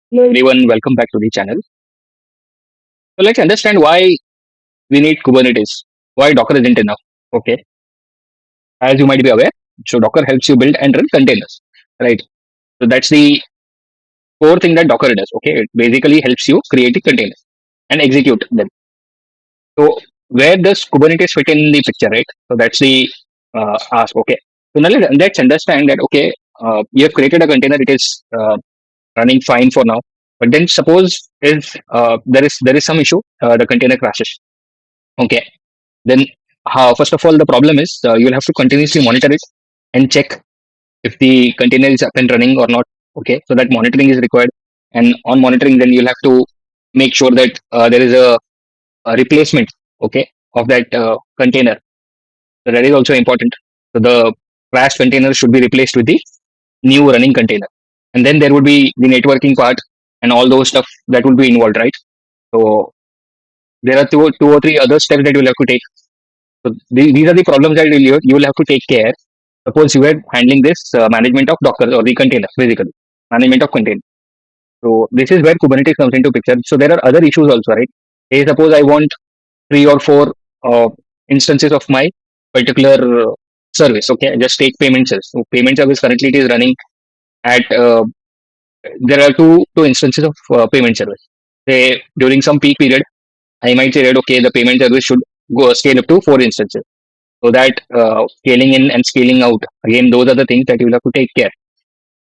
Hello everyone, welcome back to the channel. So let's understand why we need Kubernetes, why Docker isn't enough. Okay, as you might be aware, so Docker helps you build and run containers, right? So that's the core thing that Docker does. Okay, it basically helps you create the containers and execute them. So where does Kubernetes fit in the picture, right? So that's the ask. Okay, so now let's understand that. Okay, you have created a container, it is running fine for now, but then suppose is there is some issue, the container crashes. Okay, then first of all the problem is you'll have to continuously monitor it and check if the container is up and running or not. Okay, so that monitoring is required, and on monitoring then you'll have to make sure that there is a replacement, okay, of that container. So that is also important. So the crashed container should be replaced with the new running container, and then there would be the networking part and all those stuff that will be involved, right? So there are two or three other steps that you'll have to take. So these are the problems that you will have to take care. Suppose you are handling this management of Docker or the container, basically management of container. So this is where Kubernetes comes into picture. So there are other issues also, right? Say suppose I want three or four uh, instances of my particular service. Okay, just take payment service. So payment service currently it is running at there are two instances of payment service. Say during some peak period, I might say that okay, the payment service should go scale up to four instances. So that scaling in and scaling out, again, those are the things that you will have to take care.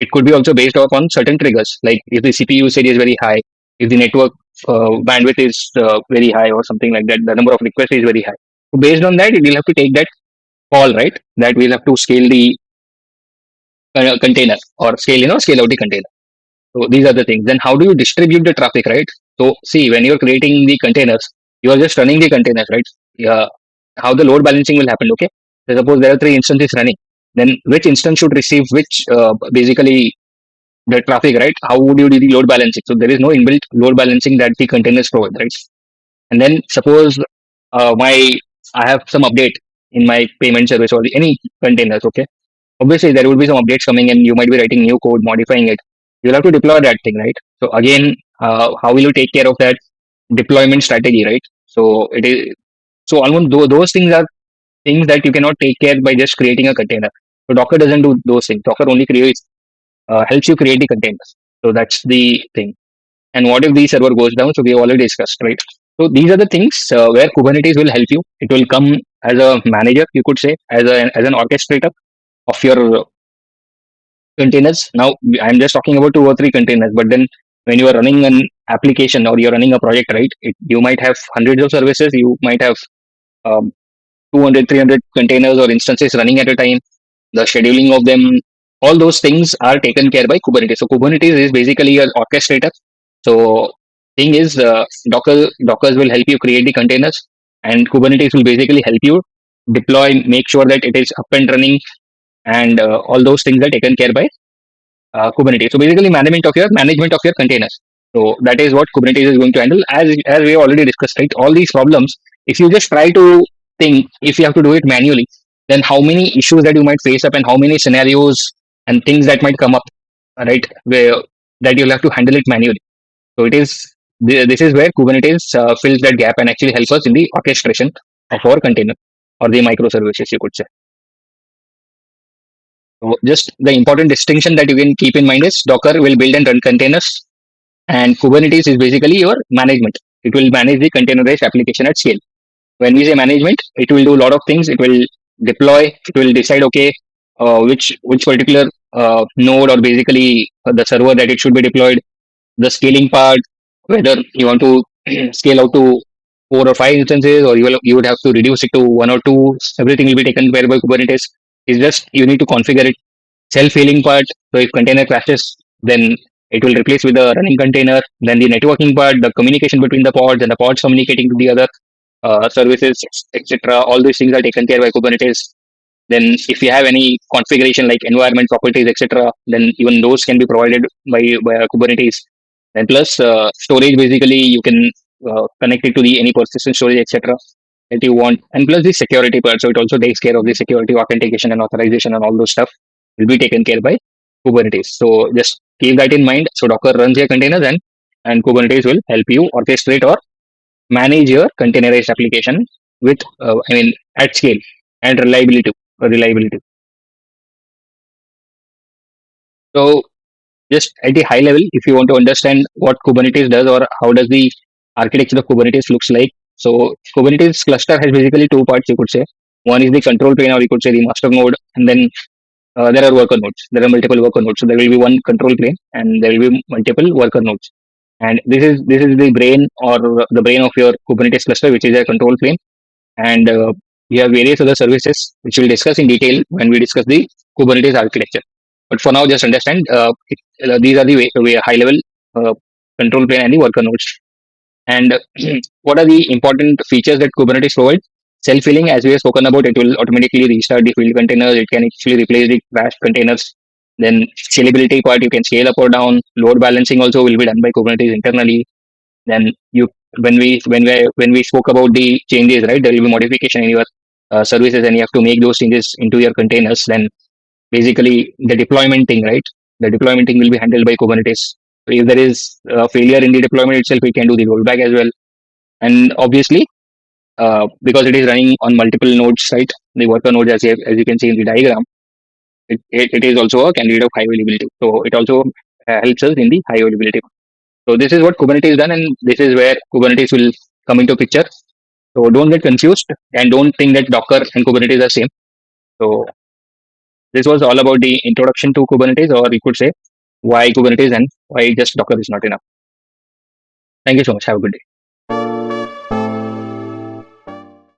It could be also based upon certain triggers, like if the CPU usage is very high, if the network bandwidth is very high or something like that, the number of requests is very high. So based on that, we'll have to take that call, right? That we'll have to scale the container or scale out the container. So these are the things. Then how do you distribute the traffic, right? So see, when you're creating the containers, you are just running the containers, right? Yeah. How the load balancing will happen? Okay. So suppose there are three instances running, then which instance should receive which basically the traffic, right? How would you do the load balancing? So there is no inbuilt load balancing that the containers provide, right? And then suppose my I have some update in my payment service or any containers. Okay, obviously there will be some updates coming and you might be writing new code, modifying it. You'll have to deploy that thing, right? So again, how will you take care of that deployment strategy, right? So it is so almost those things are things that you cannot take care by just creating a container. So Docker doesn't do those things. Docker only creates helps you create the containers. So that's the thing. And what if the server goes down? So we have already discussed, right? So these are the things where Kubernetes will help you. It will come as a manager, you could say, as an orchestrator of your containers. Now I'm just talking about two or three containers, but then when you are running an application or you're running a project, right? You might have hundreds of services. You might have um, 200, 300 containers or instances running at a time. The scheduling of them, all those things are taken care by Kubernetes. So Kubernetes is basically an orchestrator. So thing is, Dockers will help you create the containers, and Kubernetes will basically help you deploy, make sure that it is up and running, and all those things are taken care by Kubernetes. So basically, management of your containers. So that is what Kubernetes is going to handle. As we already discussed, right? All these problems, if you just try to think, if you have to do it manually, then how many issues that you might face up, and how many scenarios and things that might come up, right? Where that you'll have to handle it manually. So it is this is where Kubernetes fills that gap and actually helps us in the orchestration of our container or the microservices, you could say. So just the important distinction that you can keep in mind is Docker will build and run containers, and Kubernetes is basically your management. It will manage the containerized application at scale. When we say management, it will do a lot of things. It will deploy. It will decide, okay, which particular node or basically the server that it should be deployed. The scaling part, whether you want to scale out to four or five instances, or you would have to reduce it to one or two. Everything will be taken care by Kubernetes. It's just you need to configure it. Self-healing part. So if container crashes, then it will replace with the running container. Then the networking part, the communication between the pods and the pods communicating to the other services, etc. All these things are taken care by Kubernetes. Then if you have any configuration like environment properties, etc., then even those can be provided by Kubernetes. And plus storage, basically you can connect it to the any persistent storage, etc. that you want. And plus the security part. So it also takes care of the security authentication and authorization and all those stuff will be taken care by. Kubernetes. So just keep that in mind. So Docker runs your containers, and Kubernetes will help you orchestrate or manage your containerized application with, at scale and reliability. So just at the high level, if you want to understand what Kubernetes does or how does the architecture of Kubernetes looks like. So Kubernetes cluster has basically two parts, you could say. One is the control plane, or you could say the master node, and then there are worker nodes. There are multiple worker nodes. So there will be one control plane, and there will be multiple worker nodes. And this is the brain, or the brain of your Kubernetes cluster, which is a control plane. And we have various other services which we'll discuss in detail when we discuss the Kubernetes architecture. But for now, just understand these are the high level uh, control plane and the worker nodes. And what are the important features that Kubernetes provides? Self healing, as we have spoken about, it will automatically restart the field containers. It can actually replace the crashed containers. Then scalability part, you can scale up or down. Load balancing also will be done by Kubernetes internally. Then you when we spoke about the changes, right? There will be modification in your services, and you have to make those changes into your containers. Then basically the deployment thing, right? The deployment thing will be handled by Kubernetes. So if there is a failure in the deployment itself, we can do the rollback as well. And obviously, because it is running on multiple nodes, right? The worker nodes, as you can see in the diagram, it is also a candidate of high availability. So it also helps us in the high availability. So this is what Kubernetes done, and this is where Kubernetes will come into picture. So don't get confused, and don't think that Docker and Kubernetes are same. So this was all about the introduction to Kubernetes, or you could say why Kubernetes and why just Docker is not enough. Thank you so much. Have a good day.